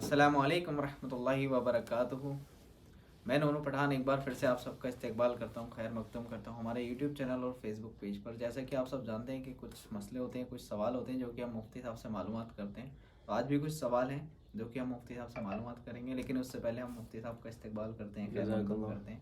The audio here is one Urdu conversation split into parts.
السلام علیکم ورحمۃ اللہ وبرکاتہ۔ میں نونو پٹھان ایک بار پھر سے آپ سب کا استقبال کرتا ہوں، خیر مقدم کرتا ہوں ہمارے یوٹیوب چینل اور فیس بک پیج پر۔ جیسا کہ آپ سب جانتے ہیں کہ کچھ مسئلے ہوتے ہیں، کچھ سوال ہوتے ہیں جو کہ ہم مفتی صاحب سے معلومات کرتے ہیں، تو آج بھی کچھ سوال ہیں جو کہ ہم مفتی صاحب سے معلومات کریں گے، لیکن اس سے پہلے ہم مفتی صاحب کا استقبال کرتے ہیں، خیر مقدم کرتے ہیں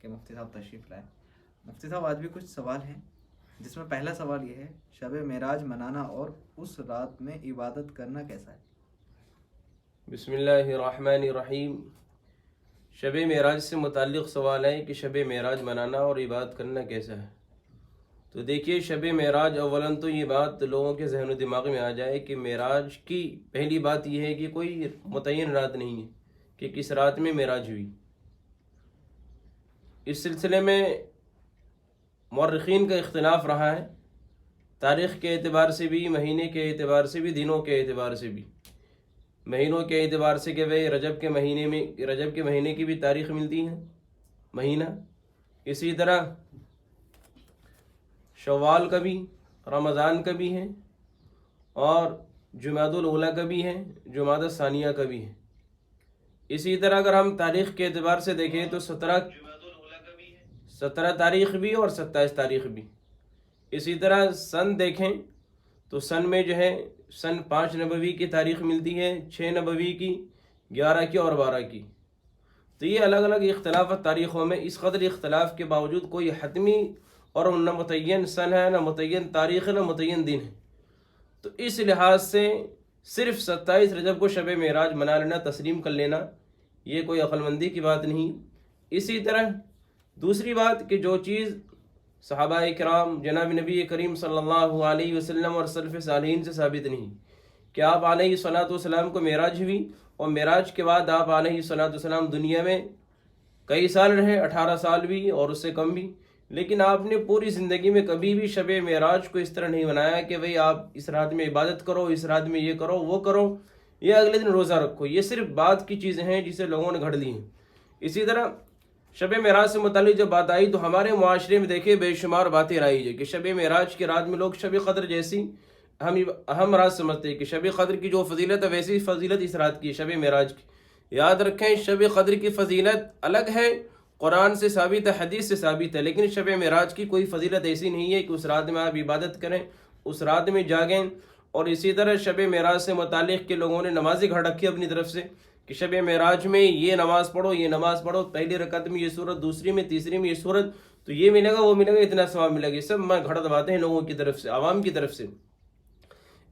کہ مفتی صاحب تشریف لائیں۔ مفتی صاحب آج بھی کچھ سوال ہیں، جس میں پہلا سوال یہ ہے، شب معراج منانا اور اس رات میں عبادت کرنا کیسا ہے؟ بسم اللہ الرحمن الرحیم۔ شب معراج سے متعلق سوال ہے کہ شب معراج منانا اور عبادت کرنا کیسا ہے۔ تو دیکھیے، شب معراج اولاً تو یہ بات لوگوں کے ذہن و دماغ میں آ جائے کہ معراج کی پہلی بات یہ ہے کہ کوئی متعین رات نہیں ہے کہ کس رات میں معراج ہوئی۔ اس سلسلے میں مورخین کا اختلاف رہا ہے، تاریخ کے اعتبار سے بھی، مہینے کے اعتبار سے بھی، دنوں کے اعتبار سے بھی۔ مہینوں کے اعتبار سے کہ بھئی رجب کے مہینے کی بھی تاریخ ملتی ہے مہینہ، اسی طرح شوال کا بھی، رمضان کا بھی ہے، اور جمادی الاولیٰ کا بھی ہے، جمادی الثانیہ کا بھی ہے۔ اسی طرح اگر ہم تاریخ کے اعتبار سے دیکھیں تو 17 تاریخ بھی اور 27 تاریخ بھی۔ اسی طرح سن دیکھیں تو سن میں جو ہے سن 5 نبوی کی تاریخ ملتی ہے، 6 نبوی کی، 11 کی اور 12 کی۔ تو یہ الگ الگ اختلافات تاریخوں میں، اس قدر اختلاف کے باوجود کوئی حتمی اور نہ متعین سن ہے، نہ متعین تاریخ ہے، نہ متعین دن ہے۔ تو اس لحاظ سے صرف 27 رجب کو شب معراج منا لینا، تسلیم کر لینا، یہ کوئی عقل مندی کی بات نہیں۔ اسی طرح دوسری بات کہ جو چیز صحابہ کرام جناب نبی کریم صلی اللہ علیہ وسلم اور سلف صالحین سے ثابت نہیں کہ آپ علیہ الصلاۃ والسلام کو معراج ہوئی اور معراج کے بعد آپ علیہ الصلاۃ والسلام دنیا میں کئی سال رہے، 18 سال بھی اور اس سے کم بھی، لیکن آپ نے پوری زندگی میں کبھی بھی شب معراج کو اس طرح نہیں منایا کہ بھئی آپ اس رات میں عبادت کرو، اس رات میں یہ کرو، وہ کرو، یہ اگلے دن روزہ رکھو۔ یہ صرف بات کی چیزیں ہیں جسے لوگوں نے گھڑ لی ہیں۔ اسی طرح شب معراج سے متعلق جب بات آئی تو ہمارے معاشرے میں دیکھیں بے شمار باتیں رائج ہے کہ شب معراج کی رات میں لوگ شب قدر جیسی اہم رات سمجھتے ہیں کہ شب قدر کی جو فضیلت ہے ویسی فضیلت اس رات کی، شب معراج کی۔ یاد رکھیں، شب قدر کی فضیلت الگ ہے، قرآن سے ثابت ہے، حدیث سے ثابت ہے، لیکن شب معراج کی کوئی فضیلت ایسی نہیں ہے کہ اس رات میں آپ عبادت کریں، اس رات میں جاگیں۔ اور اسی طرح شب معراج سے متعلق کے لوگوں نے نمازیں گھڑ رکھی اپنی طرف سے کہ شب معراج میں یہ نماز پڑھو، یہ نماز پڑھو، پہلی رکعت میں یہ سورت، دوسری میں، تیسری میں یہ سورت، تو یہ ملے گا، وہ ملے گا، اتنا ثواب ملے گا۔ یہ سب گھڑ دباتے ہیں لوگوں کی طرف سے، عوام کی طرف سے۔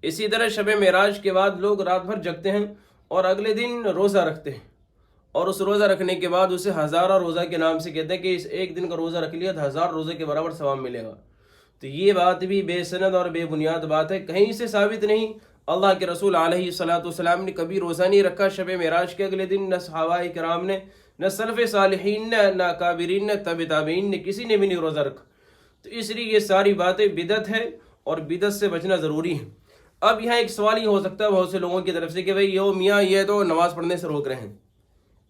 اسی طرح شب معراج کے بعد لوگ رات بھر جگتے ہیں اور اگلے دن روزہ رکھتے ہیں، اور اس روزہ رکھنے کے بعد اسے ہزارہ روزہ کے نام سے کہتے ہیں کہ اس ایک دن کا روزہ رکھ لیا تو 1000 روزے کے برابر ثواب ملے گا۔ تو یہ بات بھی بے سند اور بے بنیاد بات ہے، کہیں سے ثابت نہیں۔ اللہ کے رسول علیہ الصلاۃ والسلام نے کبھی روزہ نہیں رکھا شب معراج کے اگلے دن، نہ صحابہ کرام نے، نہ سلف صالحین نے، نہ اکابرین نے، تبع تابعین نے، کسی نے بھی نہیں روزہ رکھا۔ تو اس لیے یہ ساری باتیں بدعت ہے اور بدعت سے بچنا ضروری ہے۔ اب یہاں ایک سوال ہی ہو سکتا ہے بہت سے لوگوں کی طرف سے کہ بھئی یہ میاں یہ تو نماز پڑھنے سے روک رہے ہیں،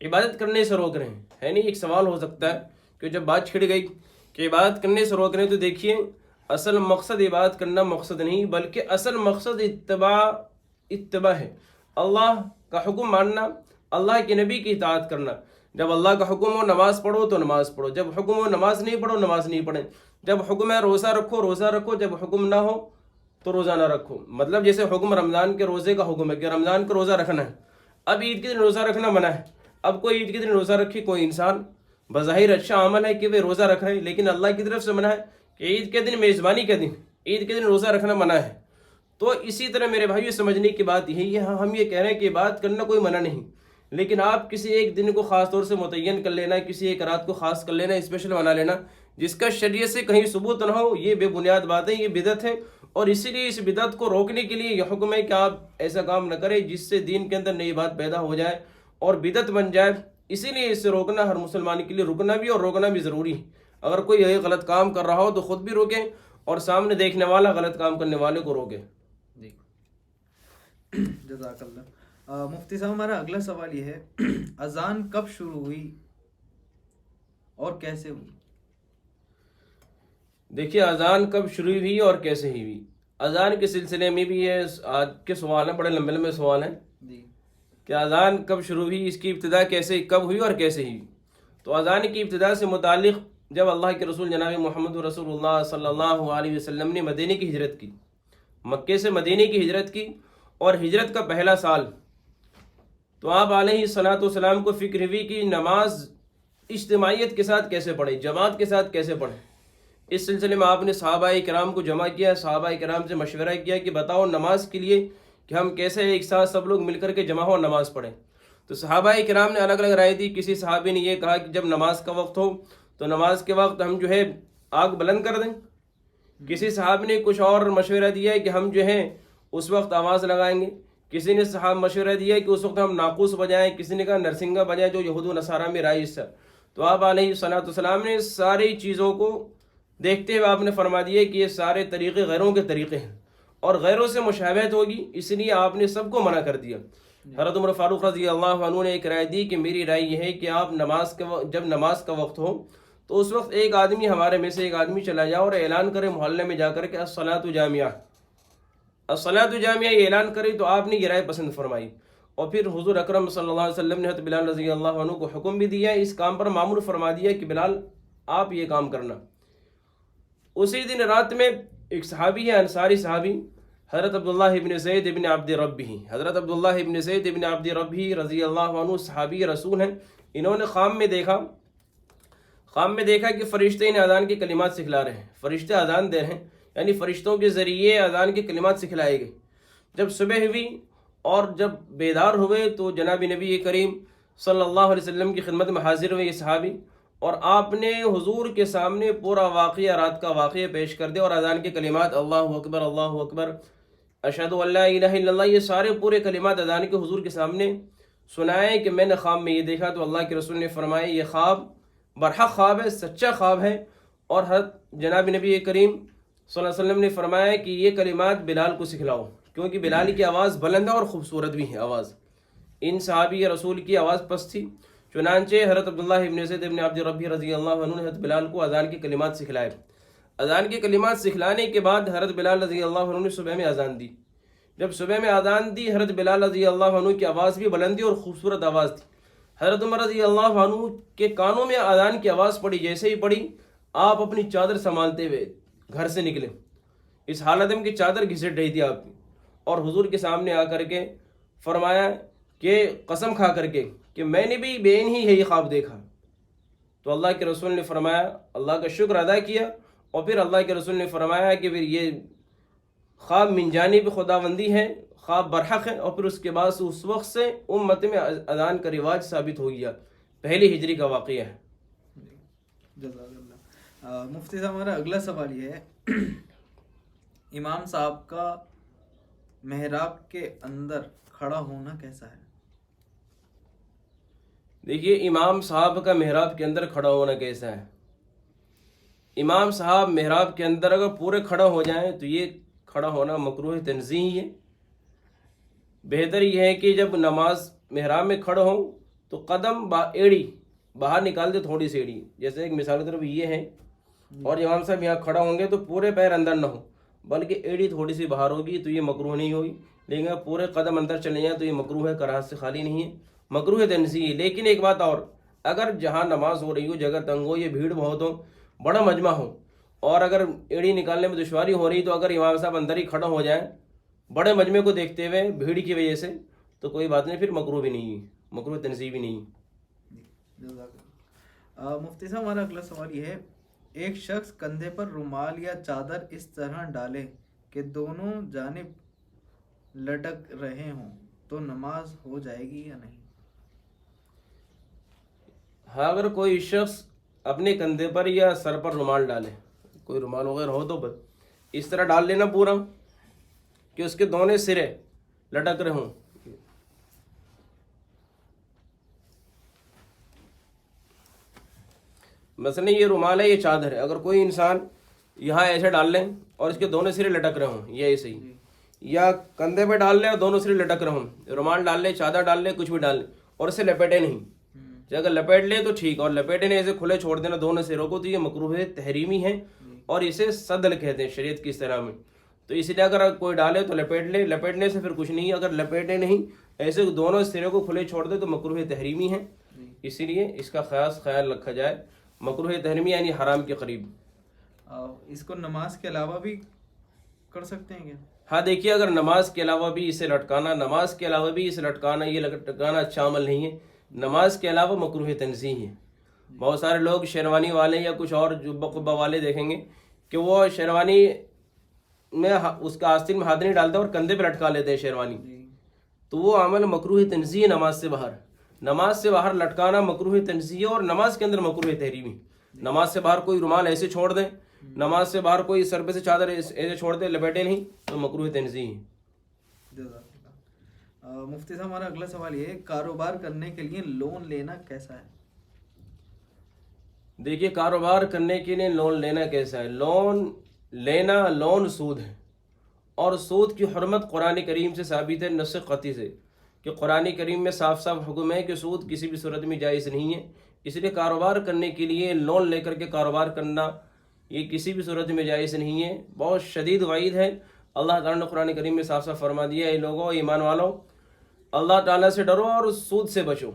عبادت کرنے سے روک رہے ہیں، ہے نہیں؟ ایک سوال ہو سکتا ہے کہ جب بات چھڑ گئی کہ عبادت کرنے سے روک رہے ہیں، تو دیکھیے اصل مقصد عبادت کرنا مقصد نہیں، بلکہ اصل مقصد اتباع ہے، اللہ کا حکم ماننا، اللہ کے نبی کی اطاعت کرنا۔ جب اللہ کا حکم ہو نماز پڑھو تو نماز پڑھو، جب حکم ہو نماز نہیں پڑھو نماز نہیں پڑھیں، جب حکم ہے روزہ رکھو روزہ رکھو، جب حکم نہ ہو تو روزہ نہ رکھو۔ مطلب جیسے حکم رمضان کے روزے کا حکم ہے کہ رمضان کا روزہ رکھنا ہے، اب عید کے دن روزہ رکھنا منع ہے۔ اب کوئی عید کے دن روزہ رکھے کوئی انسان، بظاہر اچھا عمل ہے کہ وہ روزہ رکھ رہے ہیں، لیکن اللہ کی طرف سے منع ہے کہ عید کے دن میزبانی کے دن، عید کے دن روزہ رکھنا منع ہے۔ تو اسی طرح میرے بھائیو سمجھنے کی بات یہی ہے، ہم یہ کہہ رہے ہیں کہ بات کرنا کوئی منع نہیں، لیکن آپ کسی ایک دن کو خاص طور سے متعین کر لینا، کسی ایک رات کو خاص کر لینا، اسپیشل بنا لینا، جس کا شریعت سے کہیں ثبوت نہ ہو، یہ بے بنیاد بات ہے، یہ بدعت ہے۔ اور اسی لیے اس بدعت کو روکنے کے لیے یہ حکم ہے کہ آپ ایسا کام نہ کریں جس سے دین کے اندر نئی بات پیدا ہو جائے اور بدعت بن جائے۔ اسی لیے اس سے روکنا ہر مسلمان کے لیے، رکنا بھی اور روکنا بھی ضروری ہے۔ اگر کوئی یہ غلط کام کر رہا ہو تو خود بھی روکیں اور سامنے دیکھنے والا غلط کام کرنے والے کو روکے۔ جی جزاک اللہ۔ مفتی صاحب ہمارا اگلا سوال یہ ہے، اذان کب شروع ہوئی اور کیسے ہوئی؟ دیکھیے اذان کب شروع ہوئی اور کیسے ہوئی، اذان کے سلسلے میں بھی یہ آج کے سوال ہیں، بڑے لمبے لمبے سوال ہیں جی کہ اذان کب شروع ہوئی، اس کی ابتدا کیسے کب ہوئی اور کیسے ہوئی. تو اذان کی ابتدا سے متعلق جب اللہ کے رسول جناب محمد رسول اللہ صلی اللہ علیہ وسلم نے مدینے کی ہجرت کی، مکے سے مدینے کی ہجرت کی، اور ہجرت کا پہلا سال، تو آپ علیہ الصلوۃ والسلام کو فکر ہوئی کہ نماز اجتماعیت کے ساتھ کیسے پڑھیں، جماعت کے ساتھ کیسے پڑھیں. اس سلسلے میں آپ نے صحابہ کرام کو جمع کیا، صحابہ کرام سے مشورہ کیا کہ بتاؤ نماز کے لیے کہ ہم کیسے ایک ساتھ سب لوگ مل کر کے جمع ہو اور نماز پڑھیں. تو صحابہ کرام نے الگ الگ رائے دی. کسی صحابی نے یہ کہا کہ جب نماز کا وقت ہو تو نماز کے وقت ہم جو ہے آگ بلند کر دیں. کسی صحابی نے کچھ اور مشورہ دیا کہ ہم جو ہے اس وقت آواز لگائیں گے. کسی نے مشورہ دیا کہ اس وقت ہم ناقوس بجائیں. کسی نے کہا نرسنگا بجائیں جو یہود و نصارہ میں رائج ہے. تو آپ علیہ الصلوۃ والسلام نے ساری چیزوں کو دیکھتے ہوئے آپ نے فرما دیا کہ یہ سارے طریقے غیروں کے طریقے ہیں اور غیروں سے مشابہت ہوگی، اس لیے آپ نے سب کو منع کر دیا. حضرت عمر فاروق رضی اللہ عنہ نے ایک رائے دی کہ میری رائے یہ ہے کہ آپ جب نماز کا وقت ہو تو اس وقت ایک آدمی ہمارے میں سے ایک آدمی چلا جائے اور اعلان کرے محلے میں جا کر کے الصلاۃ جامعہ، الصلاۃ جامعہ یہ اعلان کرے. تو آپ نے یہ رائے پسند فرمائی اور پھر حضور اکرم صلی اللہ علیہ وسلم نے حضرت بلال رضی اللہ عنہ کو حکم بھی دیا، اس کام پر مامور فرما دیا کہ بلال آپ یہ کام کرنا. اسی دن رات میں ایک صحابی ہے، انصاری صحابی، حضرت عبداللہ ابن زید ابن عبد ربہ، حضرت عبداللہ ابن زید ابن عبد ربہ رضی اللہ عنہ صحابی رسول ہیں. انہوں نے خواب میں دیکھا کہ فرشتے انہیں اذان کے کلمات سکھلا رہے ہیں. فرشتے اذان دے رہے ہیں، یعنی فرشتوں کے ذریعے اذان کے کلمات سکھلائے گئے. جب صبح ہوئی اور جب بیدار ہوئے تو جناب نبی کریم صلی اللہ علیہ وسلم کی خدمت میں حاضر ہوئے یہ صحابی، اور آپ نے حضور کے سامنے پورا واقعہ، رات کا واقعہ پیش کر دیا اور اذان کے کلمات اللہ اکبر اللہ اکبر اشہد ان لا الہ الا اللہ، یہ سارے پورے کلمات اذان کے حضور کے سامنے سنائے کہ میں نے خواب میں یہ دیکھا. تو اللہ کے رسول نے فرمایا یہ خواب برحق خواب ہے، سچا خواب ہے. اور حضرت جناب نبی کریم صلی اللہ علیہ وسلم نے فرمایا کہ یہ کلمات بلال کو سکھلاؤ، کیونکہ بلال کی آواز بلند ہے اور خوبصورت بھی ہے آواز. ان صحابی رسول کی آواز پست تھی. چنانچہ حضرت عبداللہ ابن زید ابن عبد ربہ رضی اللہ عنہ نے حضرت بلال کو اذان کے کلمات سکھلائے. اذان کے کلمات سکھلانے کے بعد حضرت بلال رضی اللہ عنہ نے صبح میں اذان دی. جب صبح میں اذان دی، حضرت بلال رضی اللہ عنہ کی آواز بھی بلند تھی اور خوبصورت آواز تھی. حضرت عمر رضی اللہ عنہ کے کانوں میں اذان کی آواز پڑی. جیسے ہی پڑی آپ اپنی چادر سنبھالتے ہوئے گھر سے نکلے. اس حالت میں کہ چادر گھسٹ رہی تھی آپ کی، اور حضور کے سامنے آ کر کے فرمایا کہ قسم کھا کر کے کہ میں نے بھی بے عین ہی یہی خواب دیکھا. تو اللہ کے رسول نے فرمایا، اللہ کا شکر ادا کیا، اور پھر اللہ کے رسول نے فرمایا کہ پھر یہ خواب من جانب خداوندی ہے، خواب برحق ہے. اور پھر اس کے بعد اس وقت سے امت میں اذان کا رواج ثابت ہو گیا. پہلی ہجری کا واقعہ ہے. جزاک اللہ. مفتی صاحب ہمارا اگلا سوال یہ ہے، امام صاحب کا محراب کے اندر کھڑا ہونا کیسا ہے؟ دیکھیے امام صاحب کا محراب کے اندر کھڑا ہونا کیسا ہے. امام صاحب محراب کے اندر اگر پورے کھڑا ہو جائیں تو یہ کھڑا ہونا مکروہ تنزیہی ہے. بہتر یہ ہے کہ جب نماز محراب میں کھڑا ہوں تو قدم ایڑی باہر نکال دے، تھوڑی سی ایڑی. جیسے ایک مثال کی طرف یہ ہے، اور امام صاحب یہاں کھڑا ہوں گے تو پورے پیر اندر نہ ہو بلکہ ایڑی تھوڑی سی باہر ہوگی، تو یہ مکروہ نہیں ہوگی. لیکن پورے قدم اندر چلے جائیں تو یہ مکروہ ہے، کراہت سے خالی نہیں ہے، مکروہ تنزیہی. لیکن ایک بات اور، اگر جہاں نماز ہو رہی ہو جگہ تنگ ہو، یہ بھیڑ بہت ہو، بڑا مجمع ہو، اور اگر ایڑی نکالنے میں دشواری ہو رہی تو اگر امام صاحب اندر ہی کھڑا ہو جائیں بڑے مجمع کو دیکھتے ہوئے بھیڑ کی وجہ سے، تو کوئی بات نہیں، پھر مکروہ بھی نہیں ہے، مکروہ تنزیہی بھی نہیں. مفتی صاحب ہمارا اگلا سوال یہ ہے، ایک شخص کندھے پر رومال یا چادر اس طرح ڈالے کہ دونوں جانب لٹک رہے ہوں تو نماز ہو جائے گی یا نہیں؟ ہاں، اگر کوئی شخص اپنے کندھے پر یا سر پر رومال ڈالے، کوئی رومال وغیرہ ہو تو بس اس طرح ڈال لینا پورا کہ اس کے دونوں سرے لٹک رہے ہوں. مثلا یہ رومال ہے، یہ چادر ہے، اگر کوئی انسان یہاں ایسے ڈال لیں اور اس کے دونوں سرے لٹک رہے ہوں، یہ ایسے ہی، یا کندھے پہ ڈال لیں اور دونوں سرے لٹک رہے ہوں، رومال ڈال لیں، چادر ڈال لیں، کچھ بھی ڈال لیں، اور اسے لپیٹے نہیں. اگر لپیٹ لے تو ٹھیک، اور لپیٹے نہیں ایسے کھلے چھوڑ دینا دونوں سروں کو، تو یہ مکروہ تحریمی ہے اور اسے صدل کہتے ہیں شریعت کی اصطلاح میں. تو اس لیے اگر کوئی ڈالے تو لپیٹ لے، لپیٹنے سے پھر کچھ نہیں. اگر لپیٹے نہیں ایسے دونوں سرے کو کھلے چھوڑ دے تو مکروہ تحریمی ہیں، اسی لیے اس کا خیال رکھا جائے. مکروہ تحریمی یعنی حرام کے قریب. اس کو نماز کے علاوہ بھی کر سکتے ہیں کیا؟ ہاں دیکھیے، اگر نماز کے علاوہ بھی اسے لٹکانا یہ لٹکانا اچھا عمل نہیں ہے. نماز کے علاوہ مکروہ تنزیہ ہے. بہت سارے لوگ شیروانی والے یا کچھ اور جبہ قبہ والے دیکھیں گے کہ وہ شیروانی میں اس کا آستین میں ہاتھ نہیں ڈالتے اور کندھے پہ لٹکا لیتے ہیں شیروانی. تو وہ عمل مکروہ تنزیہ نماز سے باہر. نماز سے باہر لٹکانا مکروہ تنزیہ اور نماز کے اندر مکروہ تحریمی. نماز سے باہر کوئی رومال ایسے چھوڑ دیں، نماز سے باہر کوئی سر پہ سے چادر ایسے چھوڑ دے، لپیٹے نہیں، تو مکروہ تنزیہ ہے. مفتی صاحب ہمارا اگلا سوال یہ ہے، کاروبار کرنے کے لیے لون لینا کیسا ہے؟ دیکھیے، کاروبار کرنے کے لیے لون لینا کیسا ہے. لون سود ہے، اور سود کی حرمت قرآن کریم سے ثابت ہے، نص قطعی سے، کہ قرآن کریم میں صاف حکم ہے کہ سود کسی بھی صورت میں جائز نہیں ہے. اس لیے کاروبار کرنے کے لیے لون لے کر کے کاروبار کرنا یہ کسی بھی صورت میں جائز نہیں ہے. بہت شدید وعید ہے. اللہ تعالیٰ نے قرآن کریم میں صاف فرما دیا ہے، اے لوگو، ایمان والو، اللہ تعالیٰ سے ڈرو اور سود سے بچو.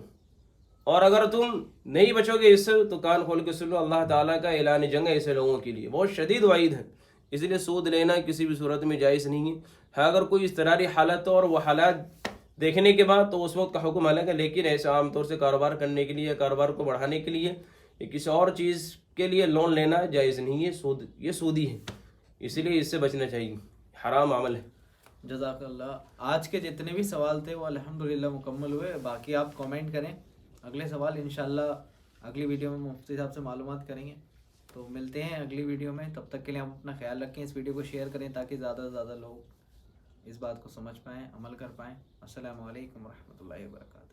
اور اگر تم نہیں بچو گے اس سے تو کان کھول کے سن لو، اللہ تعالیٰ کا اعلان جنگ ہے ایسے لوگوں کے لیے. بہت شدید وعید ہے. اس لیے سود لینا کسی بھی صورت میں جائز نہیں ہے. اگر کوئی اضطراری حالت ہو اور وہ حالات دیکھنے کے بعد تو اس وقت کا حکم الگ ہے، لیکن ایسے عام طور سے کاروبار کرنے کے لیے، کاروبار کو بڑھانے کے لیے یا کسی اور چیز کے لیے لون لینا جائز نہیں ہے. یہ سودی ہے، اسی لیے اس سے بچنا چاہیے، حرام عمل ہے. جزاک اللہ. آج کے جتنے بھی سوال تھے وہ الحمدللہ مکمل ہوئے. باقی آپ کامنٹ کریں، اگلے سوال انشاءاللہ اگلی ویڈیو میں مفتی صاحب سے معلومات کریں گے. تو ملتے ہیں اگلی ویڈیو میں. تب تک کے لیے آپ اپنا خیال رکھیں. اس ویڈیو کو شیئر کریں تاکہ زیادہ سے زیادہ لوگ اس بات کو سمجھ پائیں، عمل کر پائیں. السلام علیکم ورحمۃ اللہ وبرکاتہ.